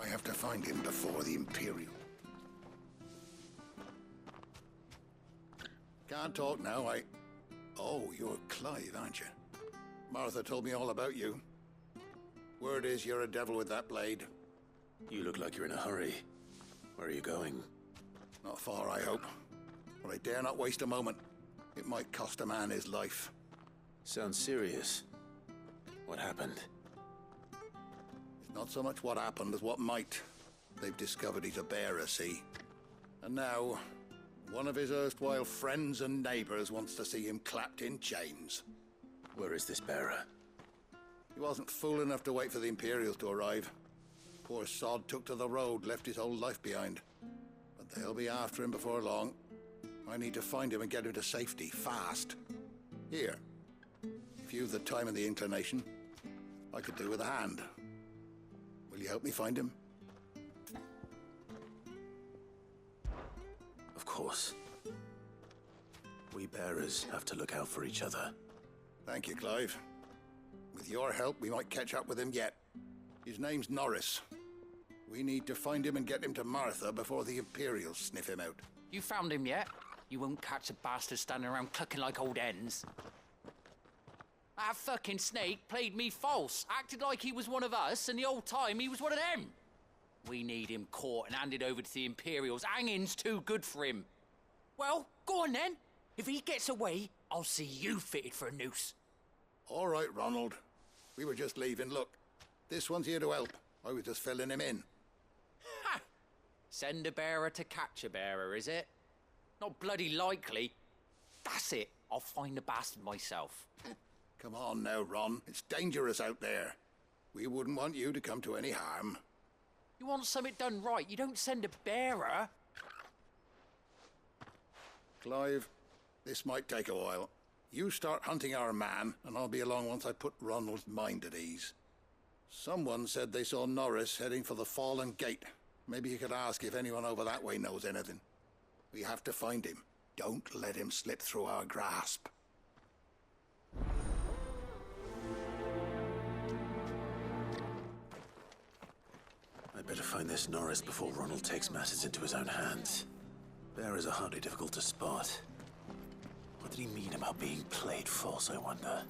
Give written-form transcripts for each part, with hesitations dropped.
I have to find him before the Imperial. Can't talk now, Oh, you're Clive, aren't you? Martha told me all about you. Word is you're a devil with that blade. You look like you're in a hurry. Where are you going? Not far, I hope. But I dare not waste a moment. It might cost a man his life. Sounds serious. What happened? It's not so much what happened as what might. They've discovered he's a bearer, see? And now, one of his erstwhile friends and neighbors wants to see him clapped in chains. Where is this bearer? He wasn't fool enough to wait for the Imperials to arrive. Poor sod took to the road, left his whole life behind. But they'll be after him before long. I need to find him and get him to safety, fast. Here. If you've the time and the inclination, I could do with a hand. Will you help me find him? Of course. We bearers have to look out for each other. Thank you, Clive. With your help, we might catch up with him yet. His name's Norris. We need to find him and get him to Martha before the Imperials sniff him out. You found him yet? You won't catch a bastard standing around clucking like old hens. That fucking snake played me false, acted like he was one of us, and the whole time he was one of them. We need him caught and handed over to the Imperials. Hanging's too good for him. Well, go on then. If he gets away, I'll see you fitted for a noose. All right, Ronald. We were just leaving. Look, this one's here to help. I was just filling him in. Ha! Send a bearer to catch a bearer, is it? Not bloody likely. That's it. I'll find the bastard myself. Come on now, Ron. It's dangerous out there. We wouldn't want you to come to any harm. You want something done right, you don't send a bearer. Clive, this might take a while. You start hunting our man, and I'll be along once I put Ronald's mind at ease. Someone said they saw Norris heading for the Fallen Gate. Maybe you could ask if anyone over that way knows anything. We have to find him. Don't let him slip through our grasp. I'd better find this Norris before Ronald takes matters into his own hands. Bearers are hardly difficult to spot. What did he mean about being played false, I wonder?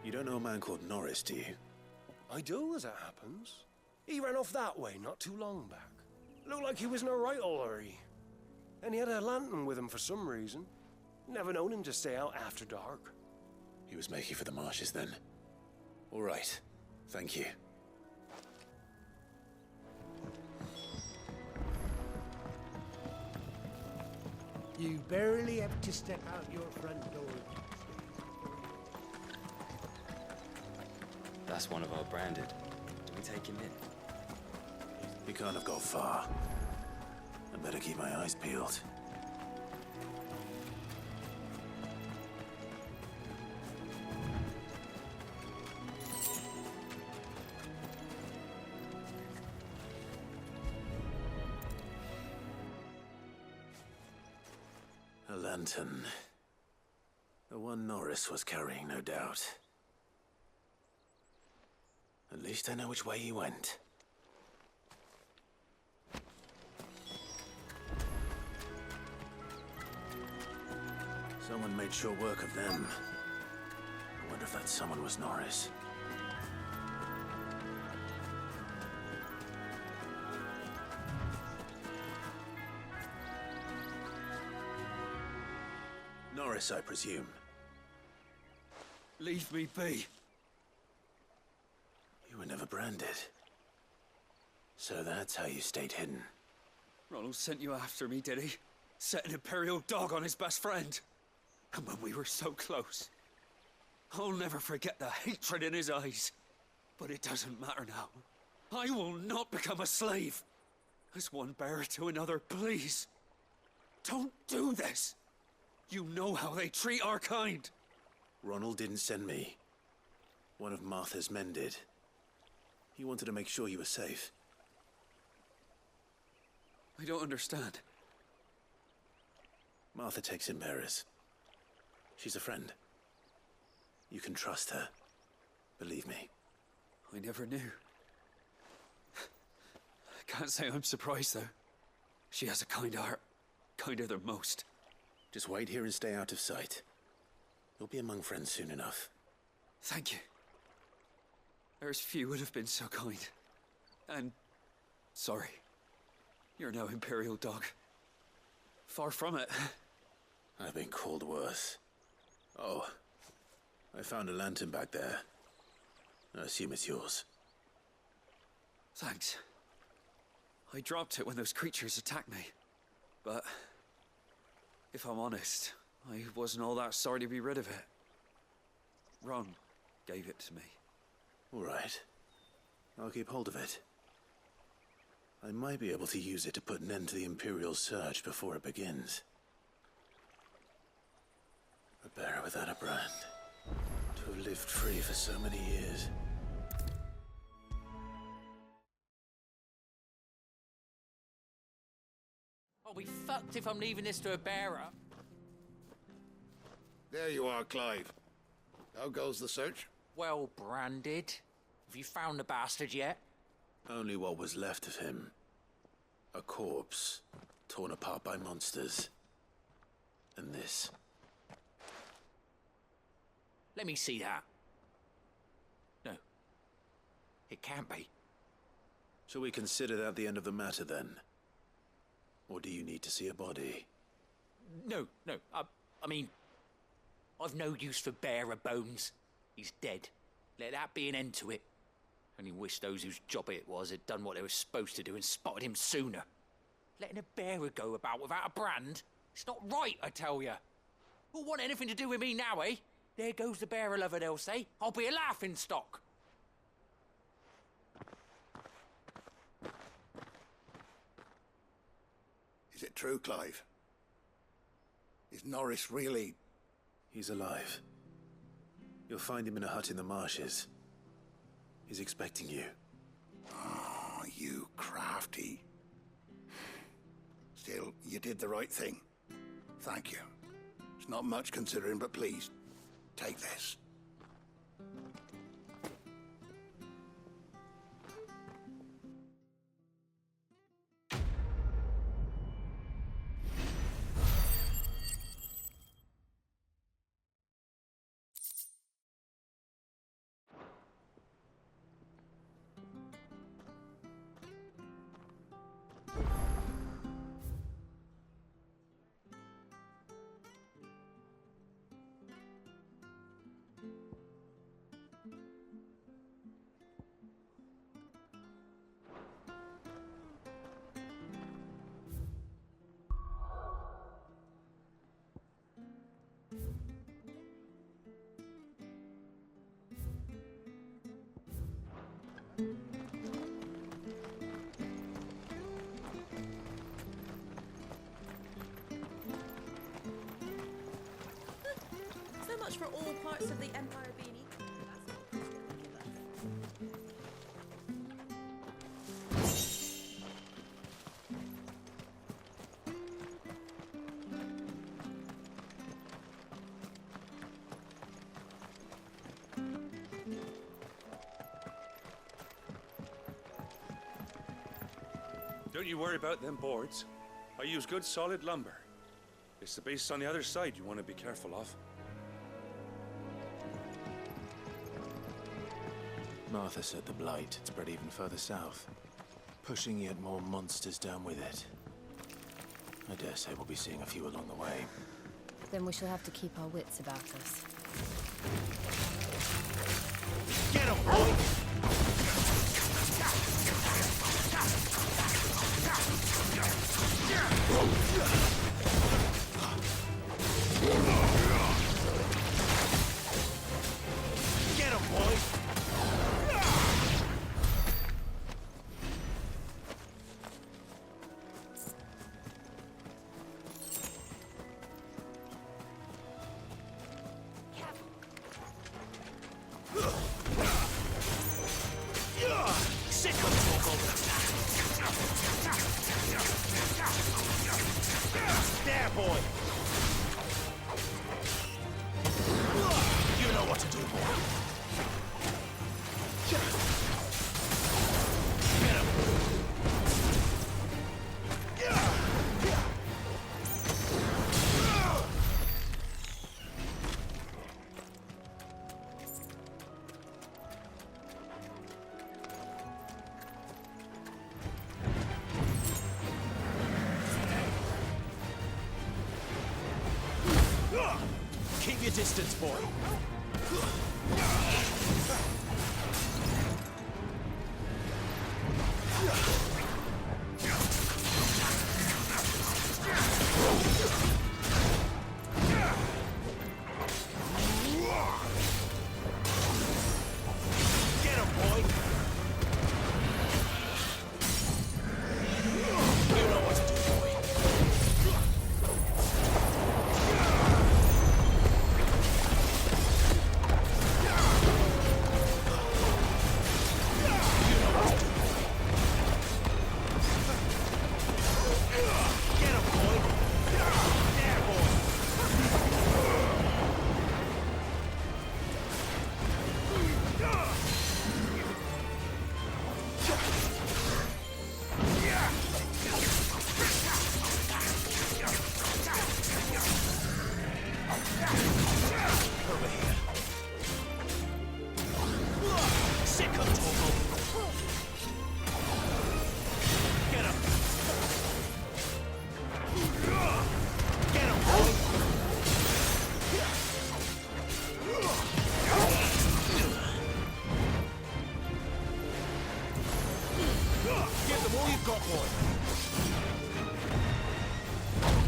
You don't know a man called Norris, do you? I do, as it happens. He ran off that way not too long back. Looked like he was in a right old hurry. And he had a lantern with him for some reason. Never known him to stay out after dark. He was making for the marshes then. All right. Thank you. You barely have to step out your front door. That's one of our branded. Do we take him in? He can't have got far. I'd better keep my eyes peeled. A lantern. The one Norris was carrying, no doubt. At least I know which way he went. Someone made sure work of them. I wonder if that someone was Norris. Norris, I presume. Leave me be. You were never branded. So that's how you stayed hidden. Ronald sent you after me, did he? Set an Imperial dog on his best friend. And when we were so close. I'll never forget the hatred in his eyes. But it doesn't matter now. I will not become a slave. As one bearer to another, please. Don't do this. You know how they treat our kind. Ronald didn't send me. One of Martha's men did. He wanted to make sure you were safe. I don't understand. Martha takes in bearers. She's a friend. You can trust her. Believe me. I never knew. I can't say I'm surprised, though. She has a kind heart. Kinder than most. Just wait here and stay out of sight. You'll be among friends soon enough. Thank you. There's few would have been so kind. And sorry. You're no Imperial dog. Far from it. I've been called worse. Oh, I found a lantern back there. I assume it's yours. Thanks. I dropped it when those creatures attacked me. But if I'm honest, I wasn't all that sorry to be rid of it. Ron gave it to me. All right. I'll keep hold of it. I might be able to use it to put an end to the Imperial Surge before it begins. A bearer without a brand. To have lived free for so many years. I'll be fucked if I'm leaving this to a bearer. There you are, Clive. How goes the search? Well branded. Have you found the bastard yet? Only what was left of him. A corpse, torn apart by monsters. And this. Let me see that. No. It can't be. Shall we consider that the end of the matter, then? Or do you need to see a body? No. I mean, I've no use for bearer bones. He's dead. Let that be an end to it. Only wish those whose job it was had done what they were supposed to do and spotted him sooner. Letting a bearer go about without a brand? It's not right, I tell you. Who'll want anything to do with me now, eh? There goes the bearer lover, they'll say. I'll be a laughing stock. Is it true, Clive? Is Norris really... He's alive. You'll find him in a hut in the marshes. He's expecting you. Oh, you crafty. Still, you did the right thing. Thank you. It's not much considering, but please, take this. So much for all parts of the Empire being equal. Don't you worry about them boards. I use good solid lumber. It's the base on the other side you want to be careful of. Martha said the blight had spread even further south, pushing yet more monsters down with it. I dare say we'll be seeing a few along the way. Then we shall have to keep our wits about us. Get him, boy! Get him, boy! your distance, boy. Get him, boy. You know what to do, boy.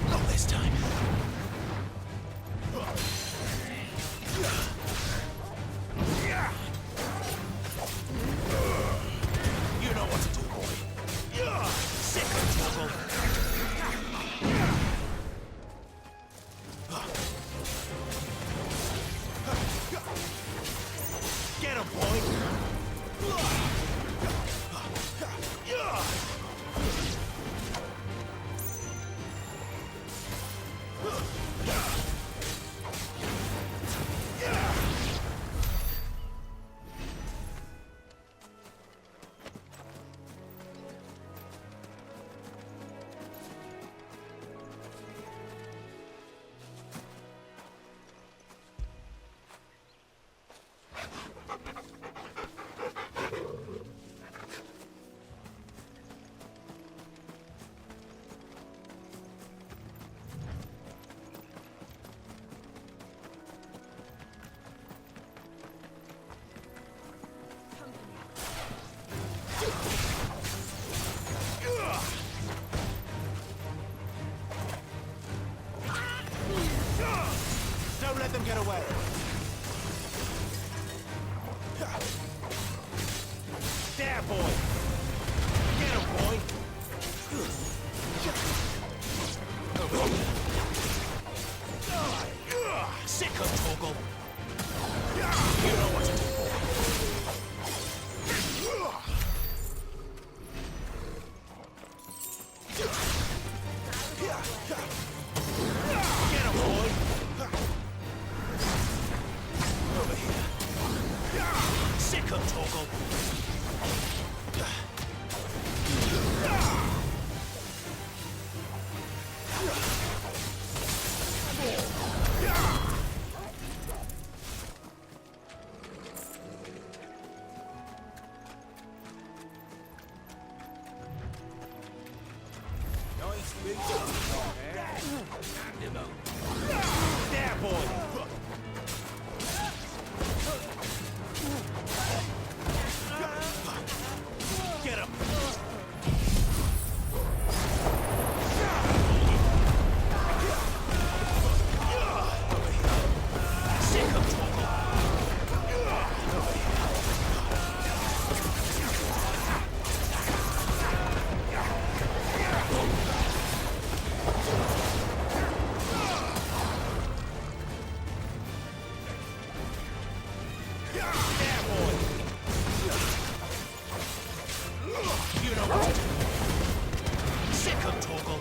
Not this time. You know what to do, boy. Sick of trouble. Get him, boy. Don't let them get away. There, boy. Get him, boy. Sick of Torgal. You know what to do, boy. Get him, boy. Over here. Sick of Torgal. Nice big there, boy. Get him. Sick of trouble. There, boy. You know what to do. Sick of Torgal.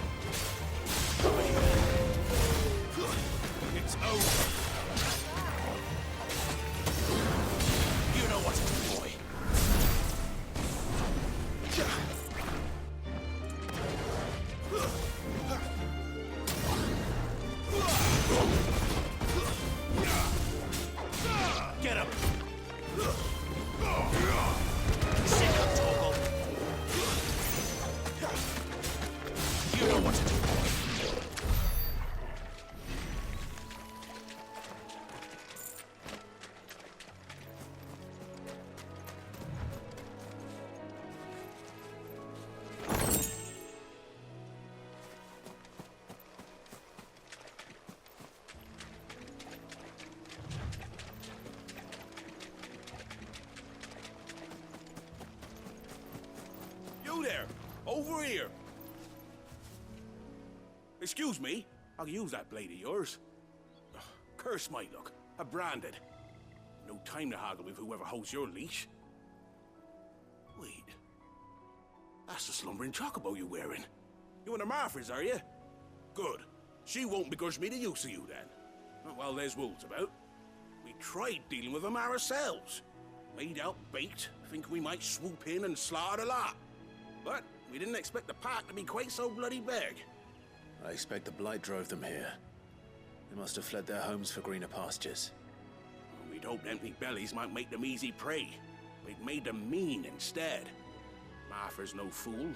Over here. It's over. You know what to do, boy. Get him. Sick of Torgal. You know what to do, boy. You there! Over here! Excuse me, I'll use that blade of yours. Ugh, curse my luck. I'm branded. No time to haggle with whoever holds your leash. Wait. That's the slumbering chocobo you're wearing. You and the Marfors, are you? Good. She won't begrudge me the use of you, then. Not while there's wolves about. We tried dealing with them ourselves. Made out baked, think we might swoop in and slaughter the lot. But we didn't expect the pack to be quite so bloody big. I expect the Blight drove them here. They must have fled their homes for greener pastures. We'd hoped empty bellies might make them easy prey. We'd made them mean instead. Martha's no fool,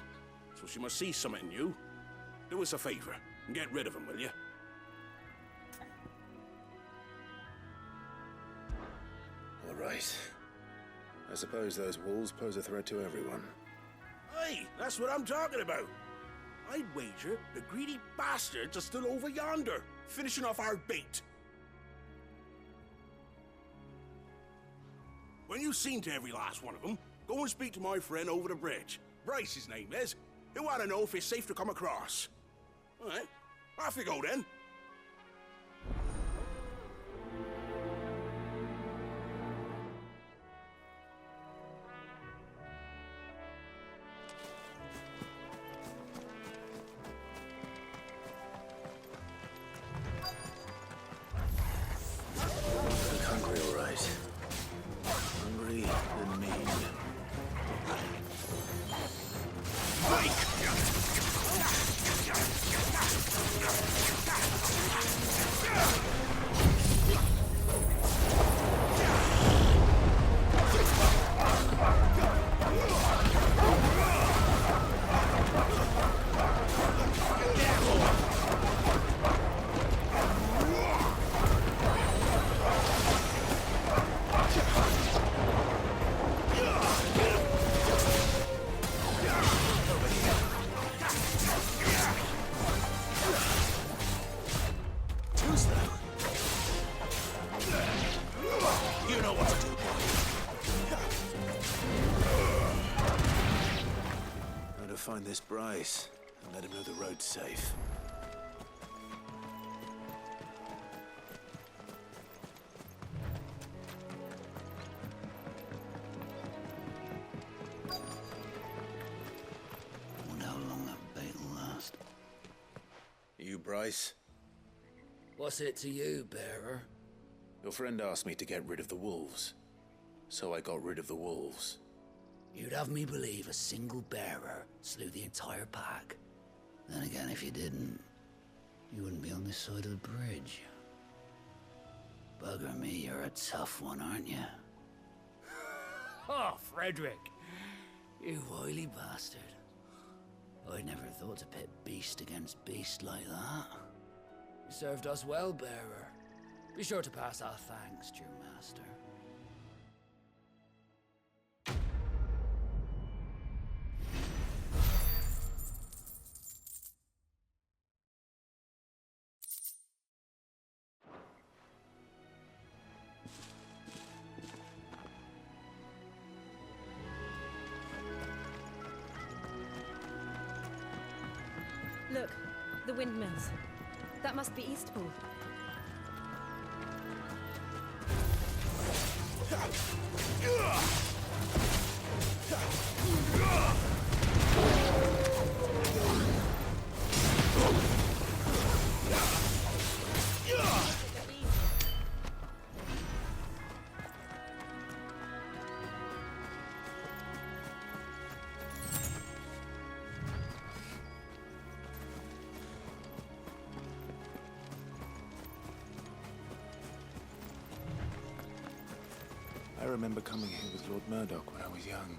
so she must see something in you. Do us a favor and get rid of them, will you? All right. I suppose those wolves pose a threat to everyone. Hey, that's what I'm talking about. I'd wager the greedy bastards are still over yonder, finishing off our bait. When you've seen to every last one of them, go and speak to my friend over the bridge. Bryce, his name is. He'll want to know if it's safe to come across. All right, off you go then. Find this Bryce and let him know the road's safe. I wonder how long that bait will last. You, Bryce? What's it to you, bearer? Your friend asked me to get rid of the wolves, so I got rid of the wolves. You'd have me believe a single bearer slew the entire pack. Then again, if you didn't, you wouldn't be on this side of the bridge. Bugger me, you're a tough one, aren't you? Oh, Frederick. You wily bastard. I'd never thought to pit beast against beast like that. You served us well, bearer. Be sure to pass our thanks to your master. Look, the windmills. That must be Eastpool. I remember coming here with Lord Murdoch when I was young.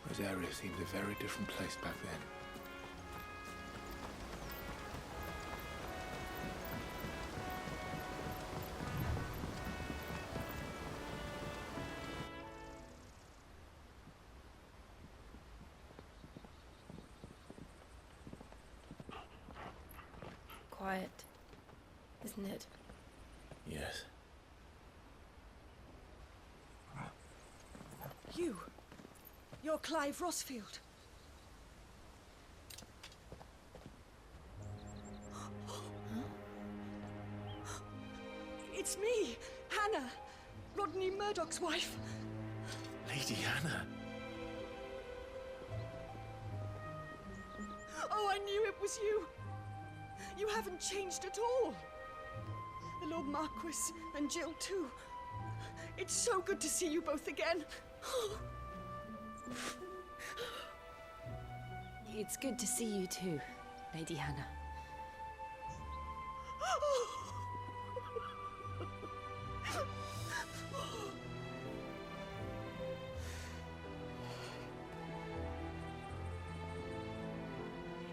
Rosaria seemed a very different place back then. Quiet, isn't it? Yes. You're Clive Rossfield. I'm Murdoch's wife. Lady Hannah. Oh, I knew it was you. You haven't changed at all. The Lord Marquis and Jill too. It's so good to see you both again. It's good to see you too, Lady Hannah.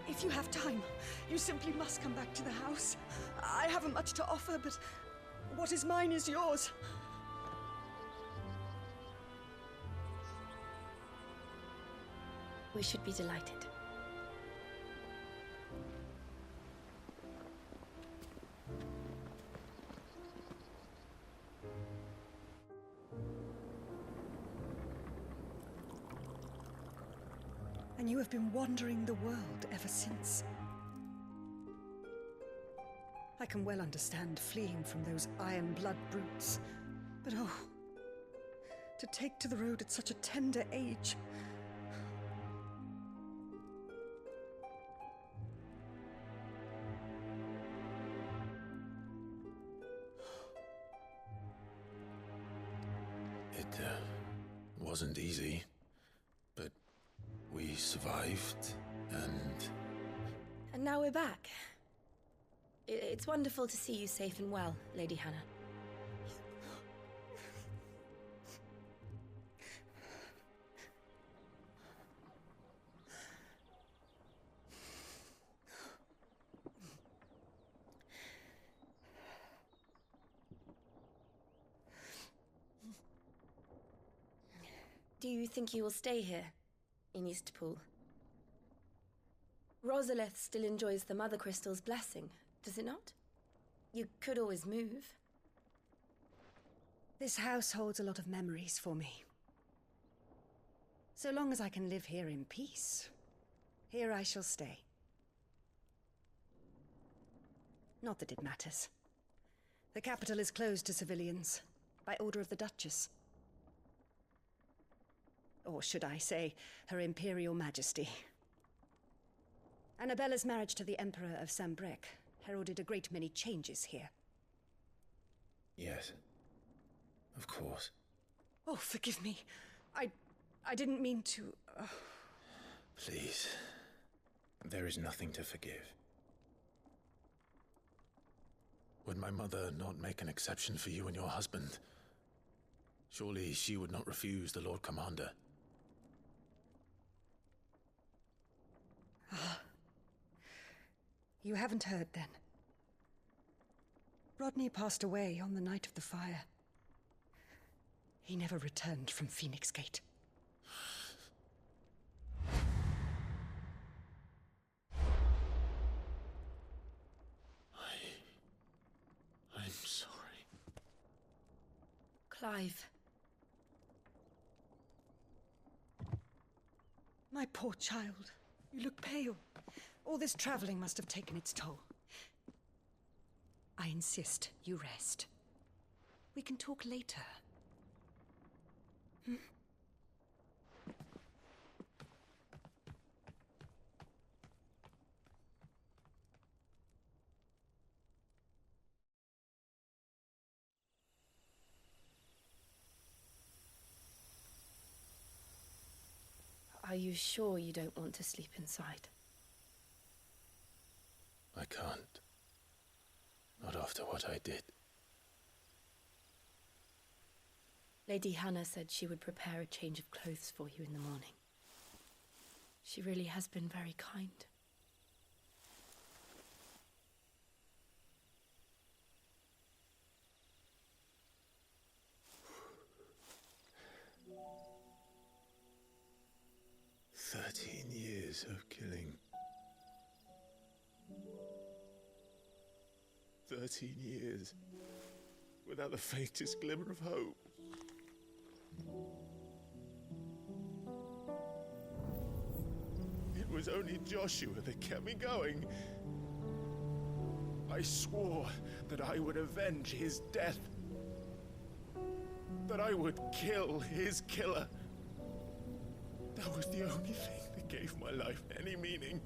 If you have time, you simply must come back to the house. I haven't much to offer, but what is mine is yours. We should be delighted. And you have been wandering the world ever since. I can well understand fleeing from those iron blood brutes, but oh, to take to the road at such a tender age. It wasn't easy, but we survived, and... And now we're back. It's wonderful to see you safe and well, Lady Hannah. Do you think you will stay here, in Eastpool? Rosalith still enjoys the Mother Crystal's blessing, does it not? You could always move. This house holds a lot of memories for me. So long as I can live here in peace, here I shall stay. Not that it matters. The capital is closed to civilians, by order of the Duchess. Or should I say, Her Imperial Majesty. Annabella's marriage to the Emperor of Sambrec heralded a great many changes here. Yes, of course. Oh, forgive me. I didn't mean to... Please. There is nothing to forgive. Would my mother not make an exception for you and your husband? Surely she would not refuse the Lord Commander. You haven't heard, then. Rodney passed away on the night of the fire. He never returned from Phoenix Gate. I'm sorry. Clive. My poor child. You look pale. All this traveling must have taken its toll. I insist you rest. We can talk later. Hmm? Are you sure you don't want to sleep inside? I can't. Not after what I did. Lady Hannah said she would prepare a change of clothes for you in the morning. She really has been very kind. Years of killing. 13 years without the faintest glimmer of hope. It was only Joshua that kept me going. I swore that I would avenge his death. that I would kill his killer. That was the only thing that gave my life any meaning.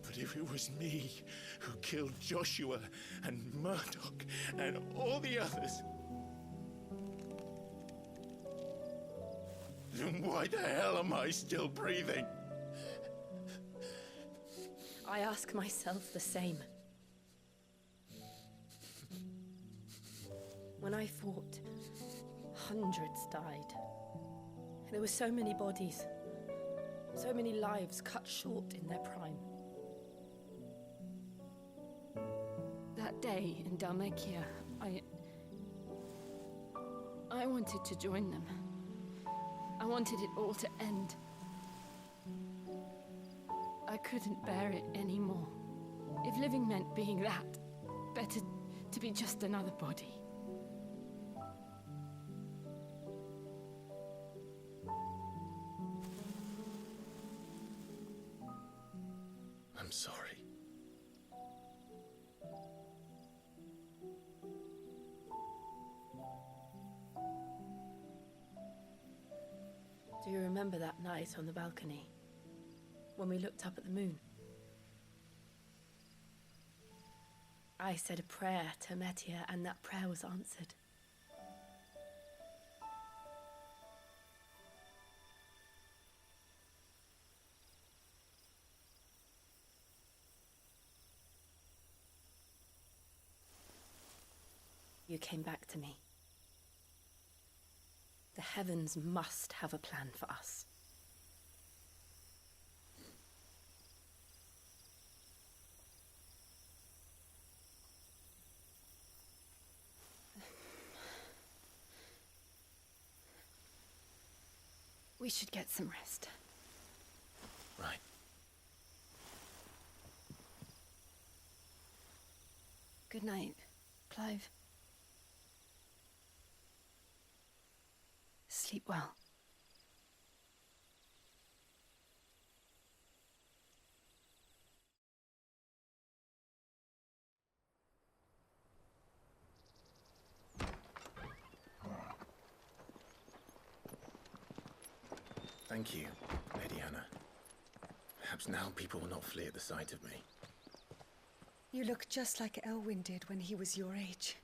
But if it was me who killed Joshua and Murdoch and all the others, then why the hell am I still breathing? I ask myself the same. When I fought, hundreds died. There were so many bodies, so many lives cut short in their prime. That day in Dhalmekia, I wanted to join them. I wanted it all to end. I couldn't bear it anymore. If living meant being that, better to be just another body. I'm sorry. Do you remember that night on the balcony, when we looked up at the moon? I said a prayer to Metia, and that prayer was answered. You came back to me. The heavens must have a plan for us. We should get some rest. Right. Good night, Clive. Sleep well. Thank you, Lady Hannah. Perhaps now people will not flee at the sight of me. You look just like Elwyn did when he was your age.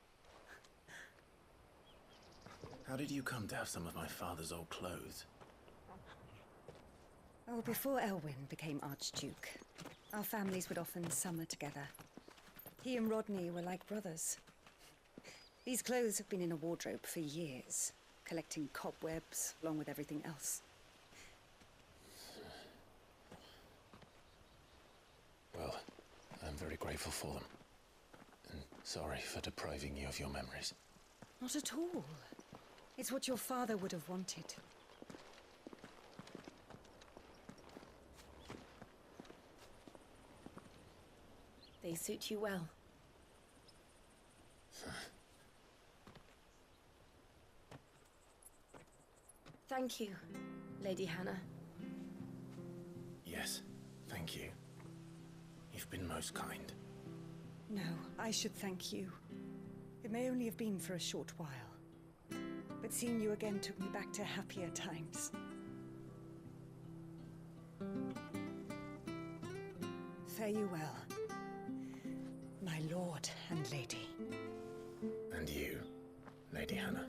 How did you come to have some of my father's old clothes? Oh, before Elwyn became Archduke, our families would often summer together. He and Rodney were like brothers. These clothes have been in a wardrobe for years, collecting cobwebs along with everything else. Well, I'm very grateful for them. And sorry for depriving you of your memories. Not at all. It's what your father would have wanted. They suit you well. Thank you, Lady Hannah. Yes, thank you. You've been most kind. No, I should thank you. It may only have been for a short while, but seeing you again took me back to happier times. Fare you well, my lord and lady. And you, Lady Hannah.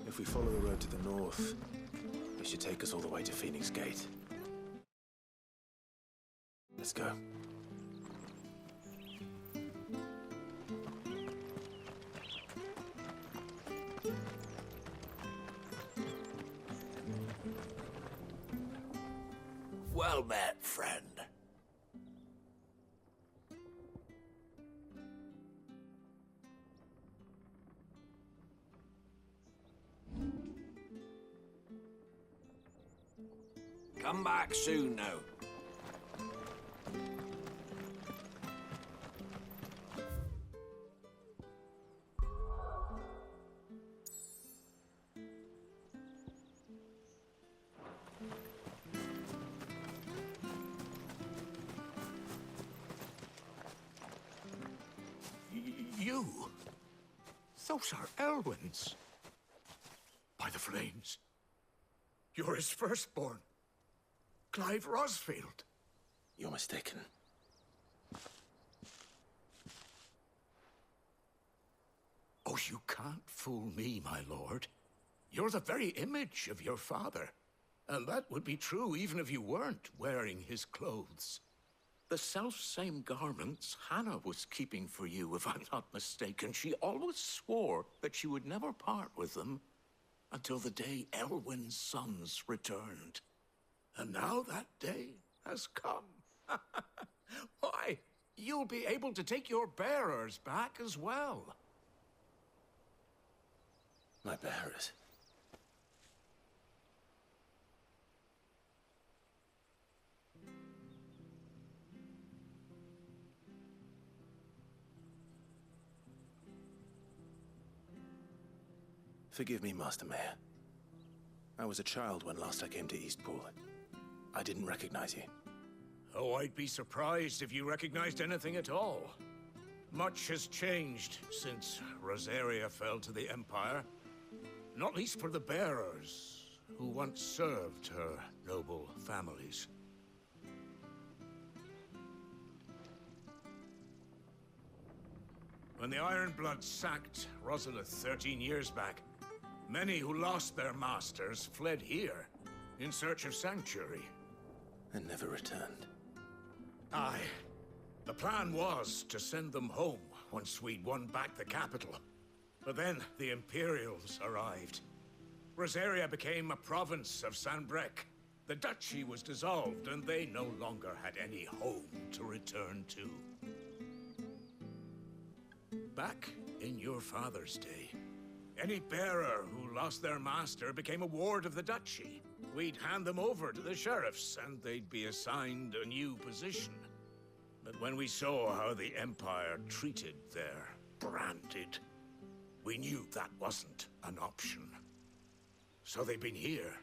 If we follow the road to the north, it should take us all the way to Phoenix Gate. Let's go. Well met, friend. Come back soon now. You? Those are Elwyn's. By the flames. You're his firstborn. Clive Rosfield. You're mistaken. Oh, you can't fool me, my lord. You're the very image of your father. And that would be true even if you weren't wearing his clothes. The self-same garments Hannah was keeping for you, if I'm not mistaken. She always swore that she would never part with them until the day Elwyn's sons returned. And now that day has come. Why, you'll be able to take your bearers back as well. My bearers? Forgive me, Master Mayor. I was a child when last I came to Eastpool. I didn't recognize you. Oh, I'd be surprised if you recognized anything at all. Much has changed since Rosaria fell to the Empire. Not least for the bearers, who once served her noble families. When the Ironbloods sacked Rosalith 13 years back, many who lost their masters fled here in search of sanctuary. And never returned. Aye. The plan was to send them home once we'd won back the capital. But then the Imperials arrived. Rosaria became a province of Sanbreque. The duchy was dissolved, and they no longer had any home to return to. Back in your father's day, any bearer who lost their master became a ward of the duchy. We'd hand them over to the sheriffs, and they'd be assigned a new position. But when we saw how the Empire treated their branded, we knew that wasn't an option. So they've been here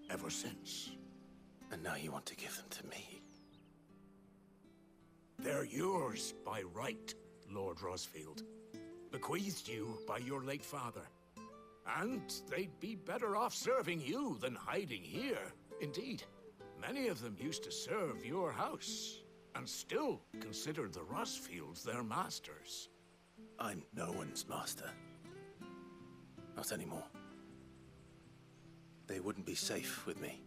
ever since. And now you want to give them to me? They're yours by right, Lord Rosfield. Bequeathed you by your late father. And they'd be better off serving you than hiding here. Indeed, many of them used to serve your house, and still consider the Rosfields their masters. I'm no one's master. Not anymore. They wouldn't be safe with me.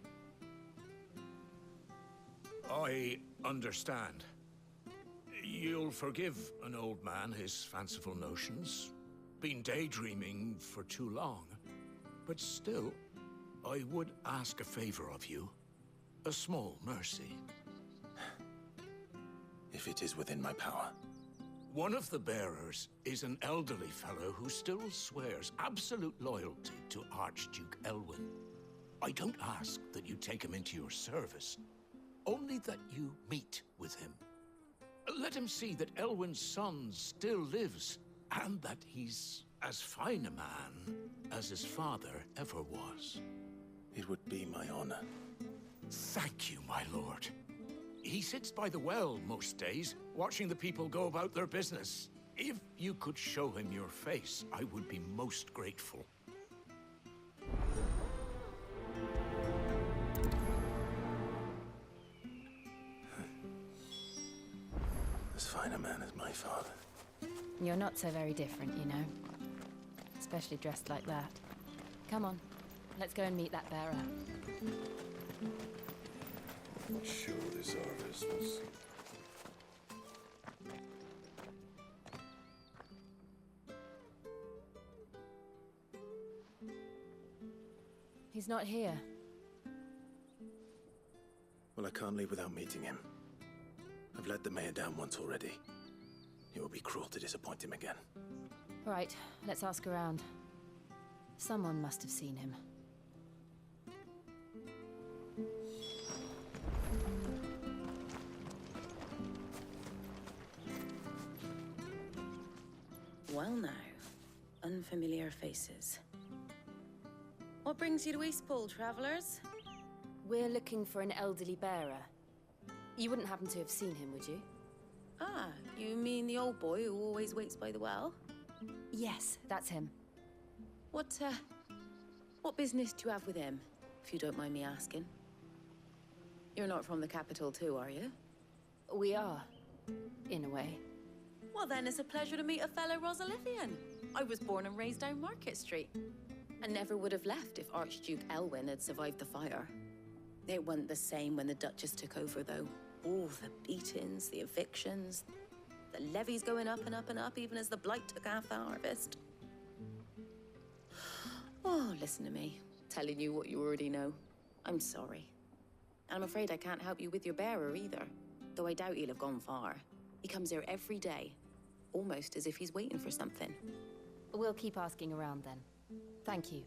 I understand. You'll forgive an old man his fanciful notions. Been daydreaming for too long. But still, I would ask a favor of you. A small mercy. If it is within my power. One of the bearers is an elderly fellow who still swears absolute loyalty to Archduke Elwyn. I don't ask that you take him into your service, only that you meet with him. Let him see that Elwyn's son still lives, and that he's as fine a man as his father ever was. It would be my honor. Thank you, my lord. He sits by the well most days, watching the people go about their business. If you could show him your face, I would be most grateful. As fine a man as my father. You're not so very different, you know. Especially dressed like that. Come on, let's go and meet that bearer. Surely Zarvis was... He's not here. Well, Well, I can't leave without meeting him. I've let the mayor down once already. It would be cruel to disappoint him again. Right, let's ask around. Someone must have seen him. Well now, unfamiliar faces. What brings you to Eastpool, travellers? We're looking for an elderly bearer. You wouldn't happen to have seen him, would you? Ah, you mean the old boy who always waits by the well? Yes, that's him. What business do you have with him, if you don't mind me asking? You're not from the capital too, are you? We are, in a way. Well then, it's a pleasure to meet a fellow Rosalithian. I was born and raised down Market Street. And never would have left if Archduke Elwyn had survived the fire. It wasn't the same when the Duchess took over, though. Oh, the beatings, the evictions, the levies going up and up and up, even as the blight took half the harvest. Oh, listen to me, telling you what you already know. I'm sorry. And I'm afraid I can't help you with your bearer either, though I doubt he'll have gone far. He comes here every day, almost as if he's waiting for something. We'll keep asking around then. Thank you.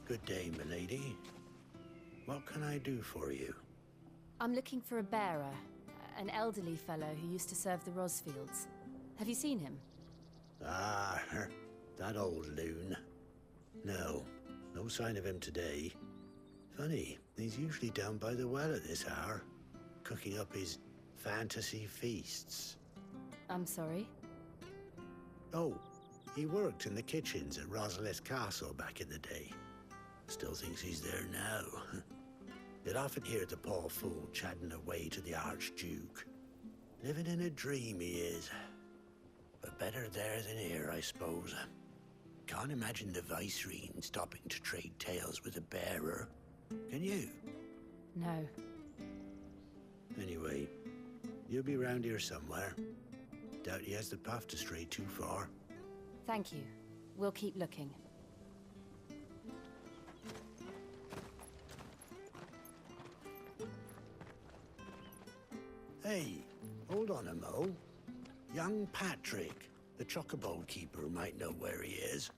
Good day, milady. What can I do for you? I'm looking for a bearer, an elderly fellow who used to serve the Rosfields. Have you seen him? Ah, that old loon. No sign of him today. Funny, he's usually down by the well at this hour, cooking up his fantasy feasts. I'm sorry? Oh, he worked in the kitchens at Rosalith Castle back in the day. Still thinks he's there now. You'd often hear the poor fool chatting away to the Archduke. Living in a dream he is. But better there than here, I suppose. Can't imagine the Viceroy stopping to trade tales with a bearer. Can you? No. Anyway, you'll be round here somewhere. Doubt he has the path to stray too far. Thank you. We'll keep looking. Hey, hold on a mo. Young Patrick, the chocobo keeper, might know where he is.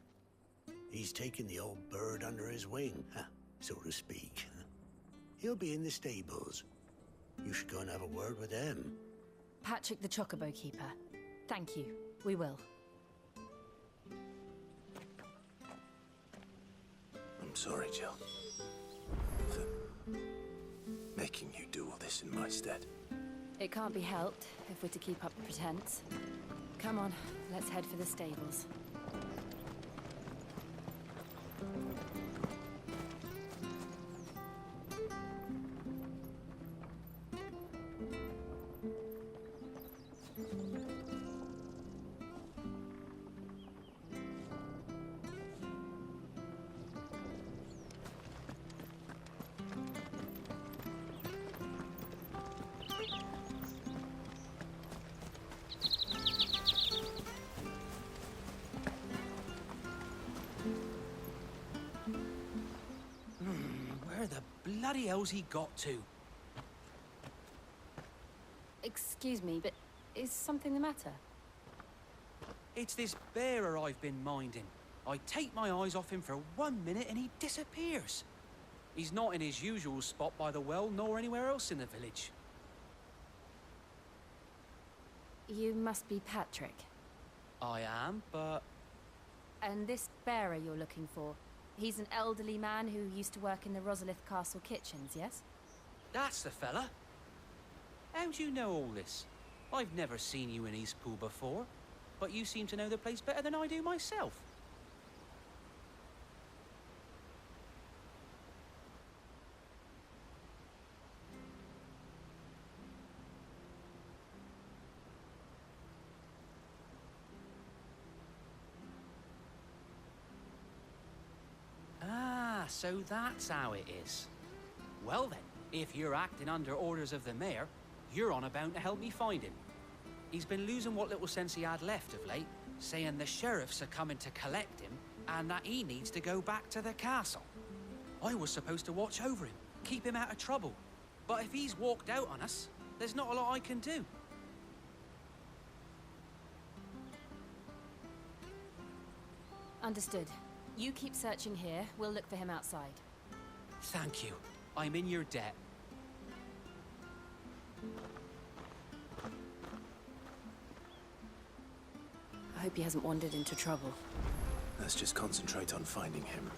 He's taken the old bird under his wing, so to speak. He'll be in the stables. You should go and have a word with him. Patrick the chocobo keeper. Thank you. We will. I'm sorry, Jill. For making you do all this in my stead. It can't be helped if we're to keep up the pretense. Come on, let's head for the stables. Where the bloody hell's he got to? Excuse me, but is something the matter? It's this bearer I've been minding. I take my eyes off him for 1 minute and he disappears. He's not in his usual spot by the well, nor anywhere else in the village. You must be Patrick. I am, but... And this bearer you're looking for, he's an elderly man who used to work in the Rosalith Castle kitchens, yes? That's the fella. How do you know all this? I've never seen you in Eastpool before, but you seem to know the place better than I do myself. Ah, so that's how it is. Well then, If you're acting under orders of the mayor, you're on about to help me find him. He's been losing what little sense he had left of late, saying the sheriffs are coming to collect him and that he needs to go back to the castle. I was supposed to watch over him, keep him out of trouble. But if he's walked out on us, there's not a lot I can do. Understood. You keep searching here, we'll look for him outside. Thank you. I'm in your debt. I hope he hasn't wandered into trouble. Let's just concentrate on finding him.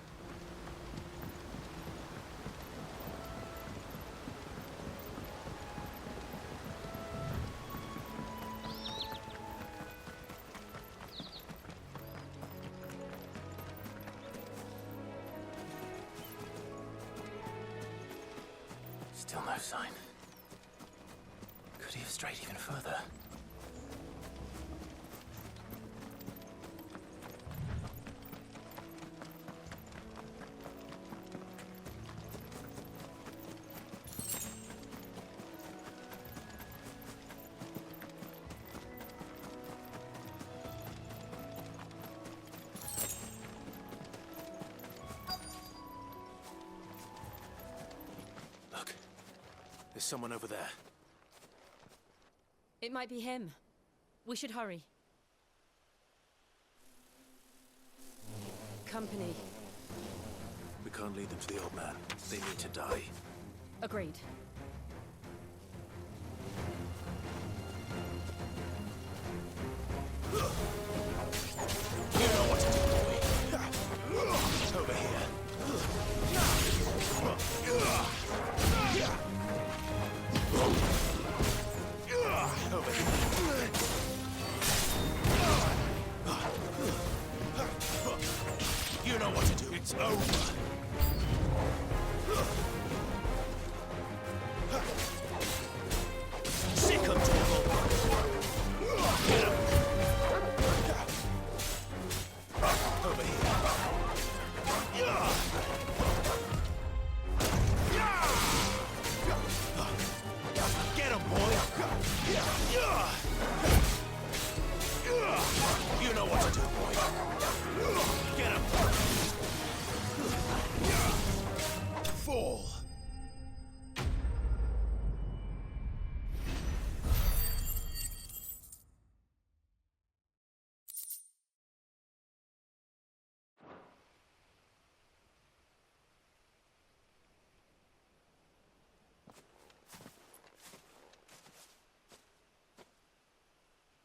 Still no sign. Could he have strayed even further? There's someone over there. It might be him. We should hurry. Company. We can't lead them to the old man. They need to die. Agreed. You know what to do, boy. Over here. Over here. You know what to do. It's over. Sick of devil. Get him. Over here. Get him, boy. You know what to do, boy. Get him. Fall.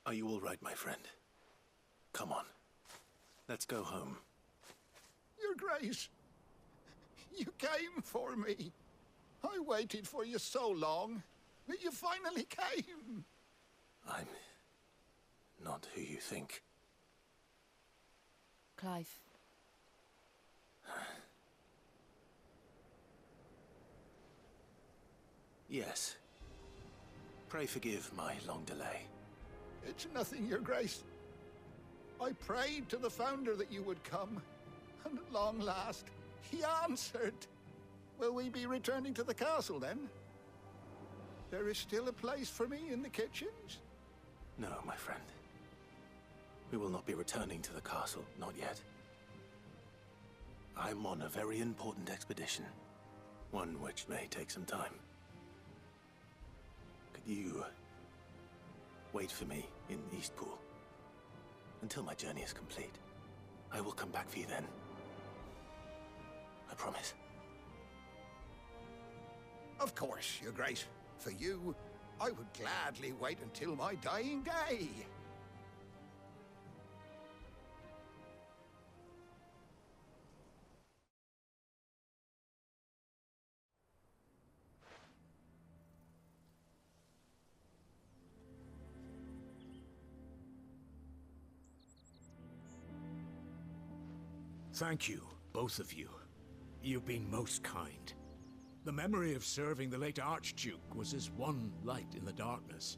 Are you all right, my friend? Come on. Let's go home. Your Grace, you came for me. I waited for you so long, but you finally came. I'm not who you think. Clive. Yes. Pray forgive my long delay. It's nothing, Your Grace. I prayed to the Founder that you would come, and at long last, he answered. Will we be returning to the castle, then? There is still a place for me in the kitchens? No, my friend. We will not be returning to the castle, not yet. I'm on a very important expedition, one which may take some time. Could you wait for me in Eastpool until my journey is complete? I will come back for you then. I promise. Of course, Your Grace. For you, I would gladly wait until my dying day. Thank you, both of you. You've been most kind. The memory of serving the late Archduke was as one light in the darkness,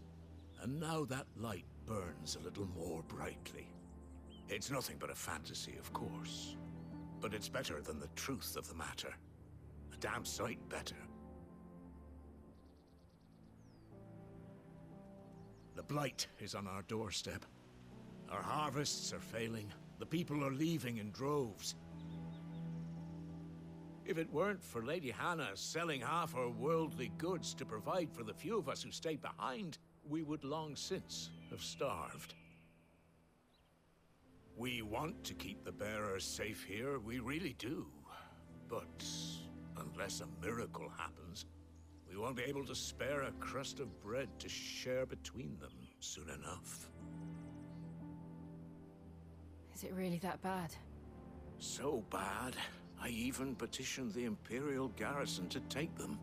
and now that light burns a little more brightly. It's nothing but a fantasy, of course, but it's better than the truth of the matter. A damn sight better. blight is on our doorstep. Our harvests are failing. The people are leaving in droves. If it weren't for Lady Hannah selling half her worldly goods to provide for the few of us who stayed behind, we would long since have starved. We want to keep the bearers safe here, we really do. But unless a miracle happens, we won't be able to spare a crust of bread to share between them soon enough. Is it really that bad? So bad, I even petitioned the Imperial garrison to take them.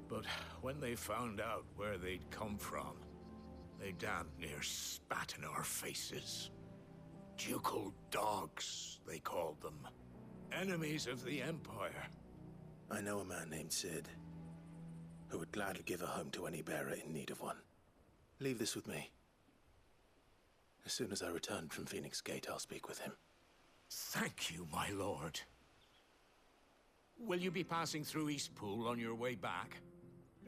But when they found out where they'd come from, they damn near spat in our faces. Ducal dogs, they called them. Enemies of the Empire. I know a man named Cid, who would gladly give a home to any bearer in need of one. Leave this with me. As soon as I return from Phoenix Gate, I'll speak with him. Thank you, my lord. Will you be passing through Eastpool on your way back?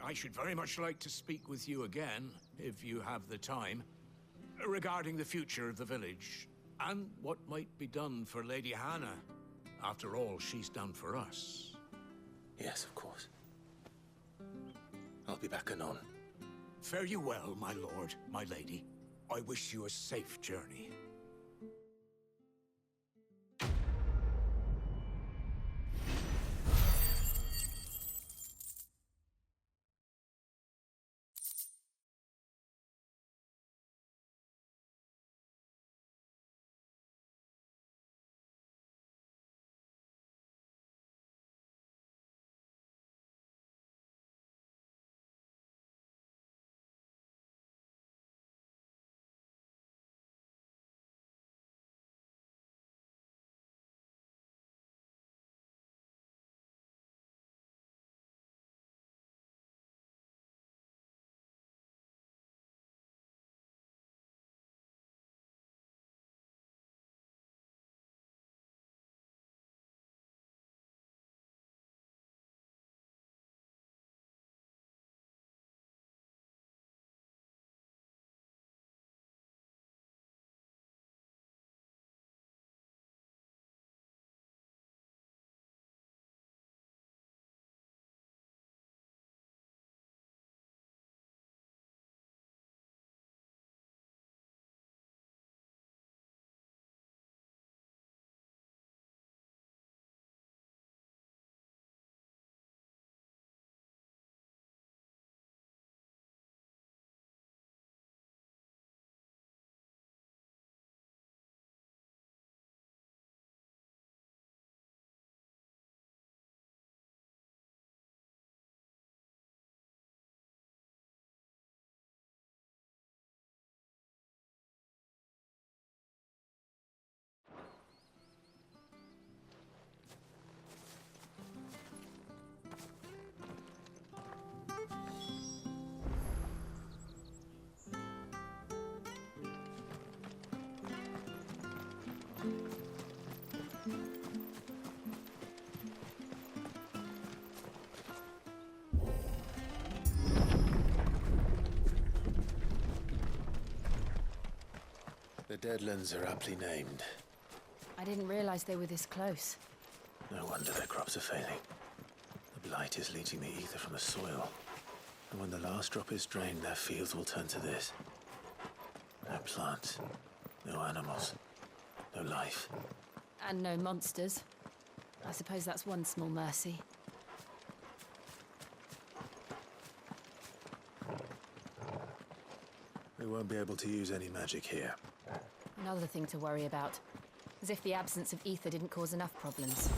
I should very much like to speak with you again, if you have the time, regarding the future of the village, and what might be done for Lady Hannah. After all, she's done for us. Yes, of course. I'll be back anon. Fare you well, my lord, my lady. I wish you a safe journey. The Deadlands are aptly named. I didn't realize they were this close. No wonder their crops are failing. The blight is leaching the ether from the soil. And when the last drop is drained, their fields will turn to this. No plants, no animals, no life. And no monsters. I suppose that's one small mercy. We won't be able to use any magic here. Another thing to worry about. As if the absence of ether didn't cause enough problems.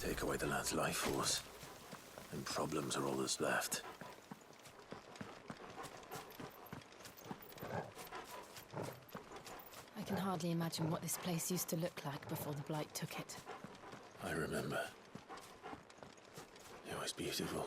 Take away the lad's life force, and problems are all that's left. I can hardly imagine what this place used to look like before the Blight took it. I remember. It was beautiful.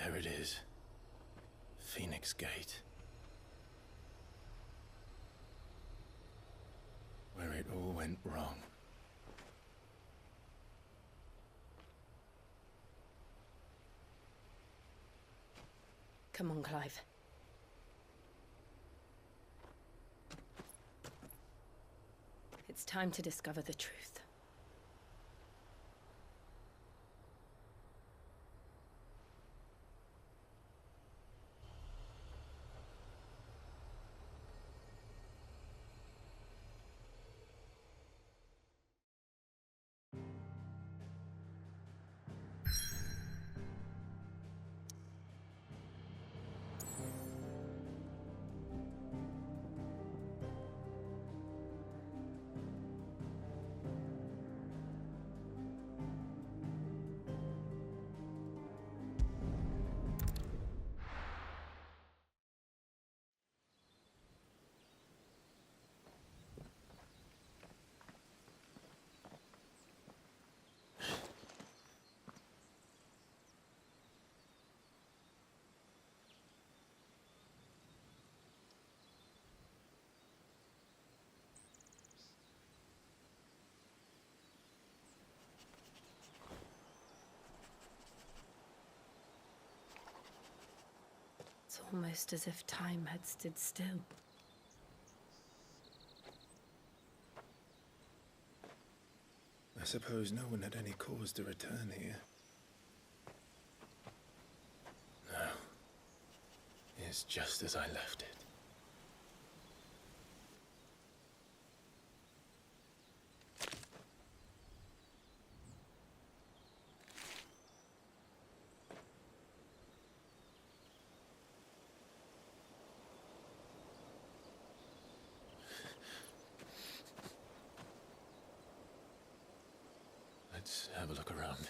There it is. Phoenix Gate. Where it all went wrong. Come on, Clive. It's time to discover the truth. It's almost as if time had stood still. I suppose no one had any cause to return here. No. It's just as I left it. Let's have a look around.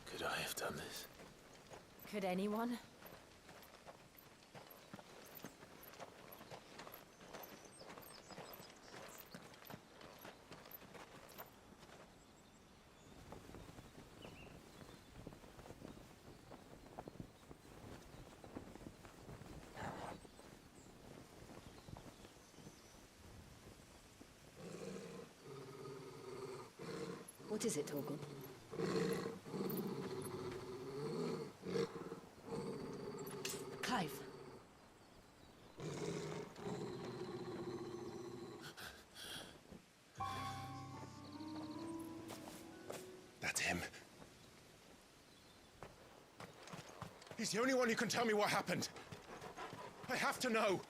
Could I have done this? Could anyone? What is it, Torgal? Clive. That's him. He's the only one who can tell me what happened. I have to know.